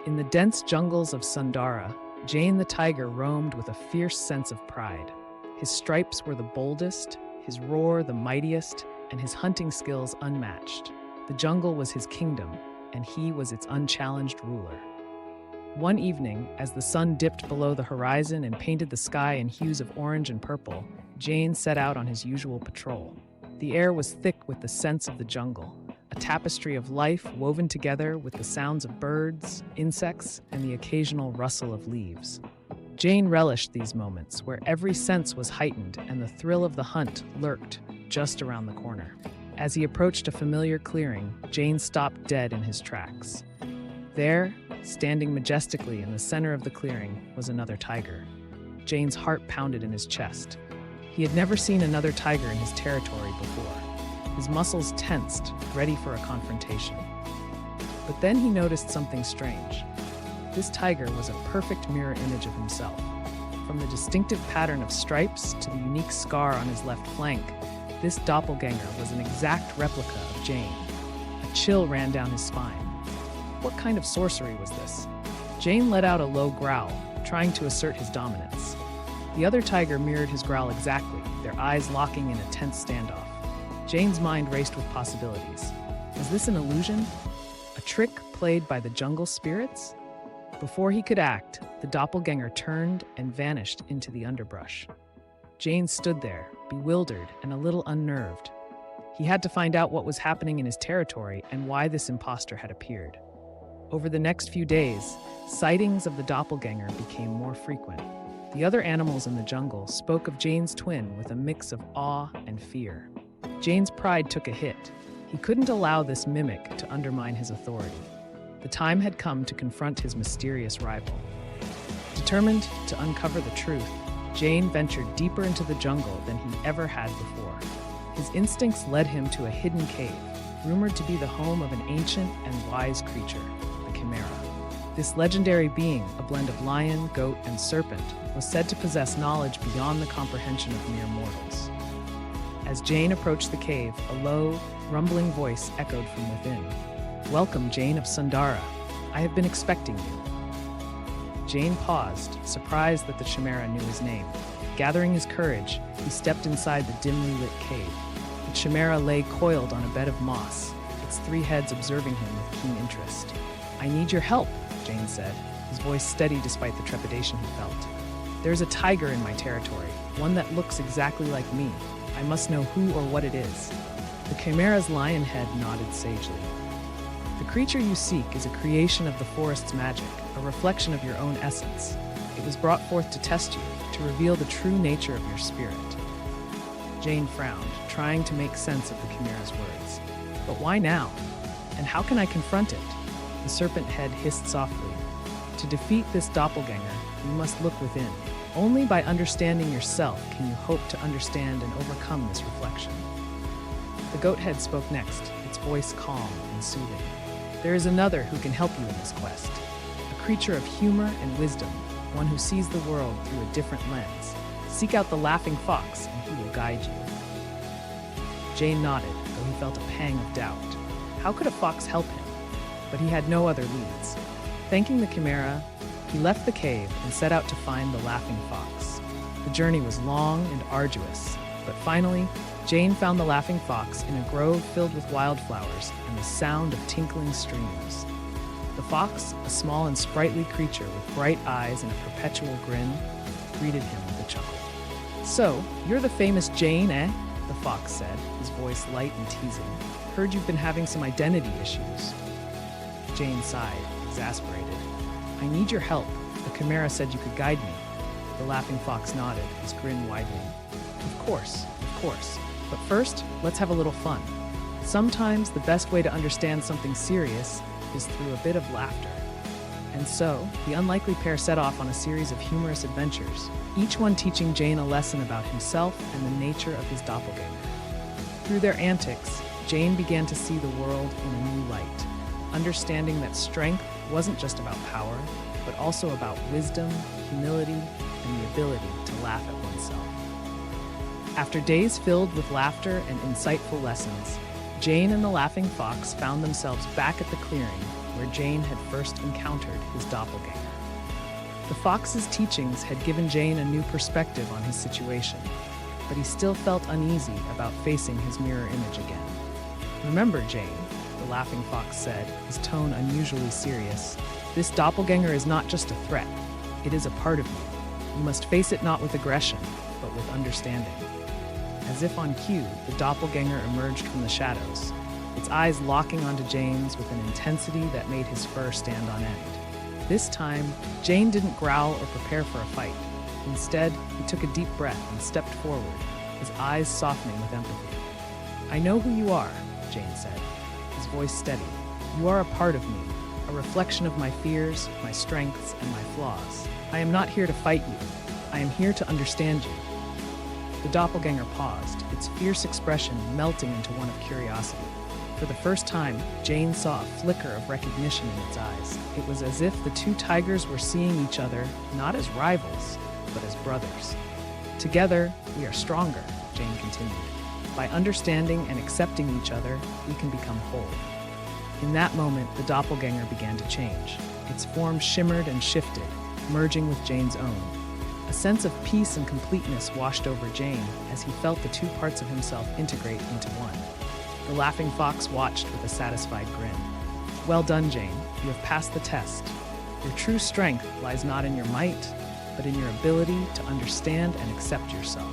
In the dense jungles of Sundara, Jaehn the tiger roamed with a fierce sense of pride. His stripes were the boldest, his roar the mightiest, and his hunting skills unmatched. The jungle was his kingdom, and he was its unchallenged ruler. One evening, as the sun dipped below the horizon and painted the sky in hues of orange and purple, Jaehn set out on his usual patrol. The air was thick with the scents of the jungle, a tapestry of life woven together with the sounds of birds, insects, and the occasional rustle of leaves. Jaehn relished these moments where every sense was heightened and the thrill of the hunt lurked just around the corner. As he approached a familiar clearing, Jaehn stopped dead in his tracks. There, standing majestically in the center of the clearing, was another tiger. Jaehn's heart pounded in his chest. He had never seen another tiger in his territory before. His muscles tensed, ready for a confrontation. But then he noticed something strange. This tiger was a perfect mirror image of himself. From the distinctive pattern of stripes to the unique scar on his left flank, this doppelganger was an exact replica of Jaehn. A chill ran down his spine. What kind of sorcery was this? Jaehn let out a low growl, trying to assert his dominance. The other tiger mirrored his growl exactly, their eyes locking in a tense standoff. Jaehn's mind raced with possibilities. Was this an illusion? A trick played by the jungle spirits? Before he could act, the doppelganger turned and vanished into the underbrush. Jaehn stood there, bewildered and a little unnerved. He had to find out what was happening in his territory and why this imposter had appeared. Over the next few days, sightings of the doppelganger became more frequent. The other animals in the jungle spoke of Jaehn's twin with a mix of awe and fear. Jaehn's pride took a hit. He couldn't allow this mimic to undermine his authority. The time had come to confront his mysterious rival. Determined to uncover the truth, Jaehn ventured deeper into the jungle than he ever had before. His instincts led him to a hidden cave, rumored to be the home of an ancient and wise creature, the Chimera. This legendary being, a blend of lion, goat, and serpent, was said to possess knowledge beyond the comprehension of mere mortals. As Jaehn approached the cave, a low, rumbling voice echoed from within. "Welcome, Jaehn of Sundara. I have been expecting you." Jaehn paused, surprised that the Chimera knew his name. Gathering his courage, he stepped inside the dimly lit cave. The Chimera lay coiled on a bed of moss, its three heads observing him with keen interest. "I need your help," Jaehn said, his voice steady despite the trepidation he felt. "There's a tiger in my territory, one that looks exactly like me. I must know who or what it is." The Chimera's lion head nodded sagely. "The creature you seek is a creation of the forest's magic, a reflection of your own essence. It was brought forth to test you, to reveal the true nature of your spirit." Jaehn frowned, trying to make sense of the Chimera's words. "But why now? And how can I confront it?" The serpent head hissed softly. "To defeat this doppelganger, you must look within. Only by understanding yourself can you hope to understand and overcome this reflection." The goat head spoke next, its voice calm and soothing. "There is another who can help you in this quest. A creature of humor and wisdom, one who sees the world through a different lens. Seek out the laughing fox and he will guide you." Jaehn nodded, though he felt a pang of doubt. How could a fox help him? But he had no other leads. Thanking the Chimera, he left the cave and set out to find the laughing fox. The journey was long and arduous, but finally, Jaehn found the laughing fox in a grove filled with wildflowers and the sound of tinkling streams. The fox, a small and sprightly creature with bright eyes and a perpetual grin, greeted him with a chuckle. "So, you're the famous Jaehn, eh?" the fox said, his voice light and teasing. "Heard you've been having some identity issues." Jaehn sighed, exasperated. "I need your help. The Chimera said you could guide me." The laughing fox nodded, his grin widening. Of course. But first, let's have a little fun. Sometimes the best way to understand something serious is through a bit of laughter." And so, the unlikely pair set off on a series of humorous adventures, each one teaching Jaehn a lesson about himself and the nature of his doppelganger. Through their antics, Jaehn began to see the world in a new light, understanding that strength wasn't just about power, but also about wisdom, humility, and the ability to laugh at oneself. After days filled with laughter and insightful lessons, Jaehn and the laughing fox found themselves back at the clearing where Jaehn had first encountered his doppelganger. The fox's teachings had given Jaehn a new perspective on his situation, but he still felt uneasy about facing his mirror image again. "Remember, Jaehn," the laughing fox said, his tone unusually serious, "this doppelganger is not just a threat. It is a part of you. You must face it not with aggression, but with understanding." As if on cue, the doppelganger emerged from the shadows, its eyes locking onto Jaehn's with an intensity that made his fur stand on end. This time, Jaehn didn't growl or prepare for a fight. Instead, he took a deep breath and stepped forward, his eyes softening with empathy. "I know who you are," Jaehn said, his voice steady. "You are a part of me, a reflection of my fears, my strengths, and my flaws. I am not here to fight you. I am here to understand you." The doppelganger paused, its fierce expression melting into one of curiosity. For the first time, Jaehn saw a flicker of recognition in its eyes. It was as if the two tigers were seeing each other not as rivals, but as brothers. "Together, we are stronger," Jaehn continued. "By understanding and accepting each other, we can become whole." In that moment, the doppelganger began to change. Its form shimmered and shifted, merging with Jaehn's own. A sense of peace and completeness washed over Jaehn as he felt the two parts of himself integrate into one. The laughing fox watched with a satisfied grin. "Well done, Jaehn. You have passed the test. Your true strength lies not in your might, but in your ability to understand and accept yourself."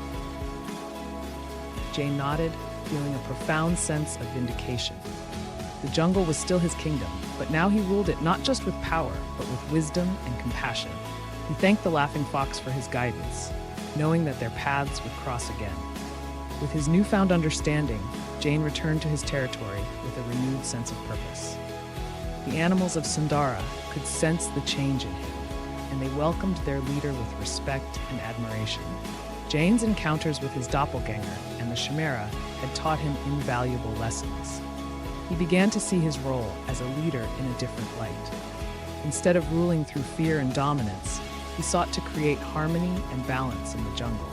Jaehn nodded, feeling a profound sense of vindication. The jungle was still his kingdom, but now he ruled it not just with power, but with wisdom and compassion. He thanked the laughing fox for his guidance, knowing that their paths would cross again. With his newfound understanding, Jaehn returned to his territory with a renewed sense of purpose. The animals of Sundara could sense the change in him, and they welcomed their leader with respect and admiration. Jaehn's encounters with his doppelganger and the Chimera had taught him invaluable lessons. He began to see his role as a leader in a different light. Instead of ruling through fear and dominance, he sought to create harmony and balance in the jungle.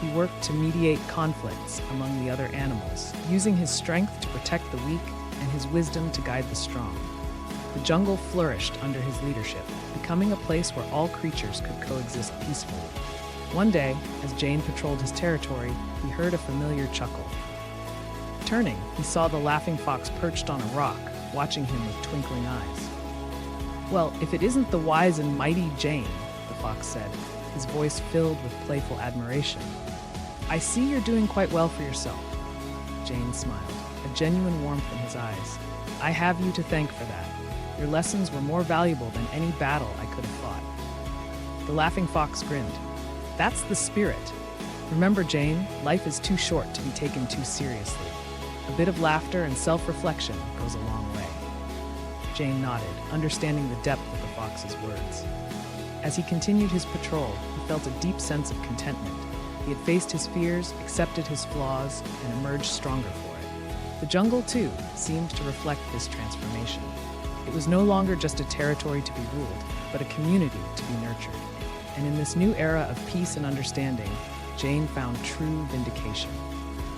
He worked to mediate conflicts among the other animals, using his strength to protect the weak and his wisdom to guide the strong. The jungle flourished under his leadership, becoming a place where all creatures could coexist peacefully. One day, as Jaehn patrolled his territory, he heard a familiar chuckle. Turning, he saw the laughing fox perched on a rock, watching him with twinkling eyes. "Well, if it isn't the wise and mighty Jaehn," the fox said, his voice filled with playful admiration. "I see you're doing quite well for yourself." Jaehn smiled, a genuine warmth in his eyes. "I have you to thank for that. Your lessons were more valuable than any battle I could have fought." The laughing fox grinned. "That's the spirit. Remember, Jaehn, life is too short to be taken too seriously. A bit of laughter and self-reflection goes a long way." Jaehn nodded, understanding the depth of the fox's words. As he continued his patrol, he felt a deep sense of contentment. He had faced his fears, accepted his flaws, and emerged stronger for it. The jungle, too, seemed to reflect this transformation. It was no longer just a territory to be ruled, but a community to be nurtured. And in this new era of peace and understanding, Jaehn found true vindication.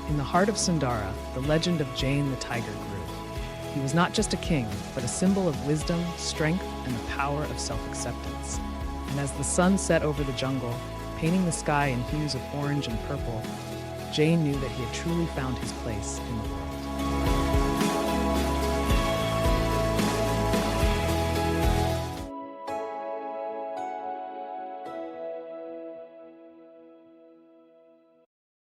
In the heart of Sundara, the legend of Jaehn the tiger grew. He was not just a king, but a symbol of wisdom, strength, and the power of self-acceptance. And as the sun set over the jungle, painting the sky in hues of orange and purple, Jaehn knew that he had truly found his place in the world.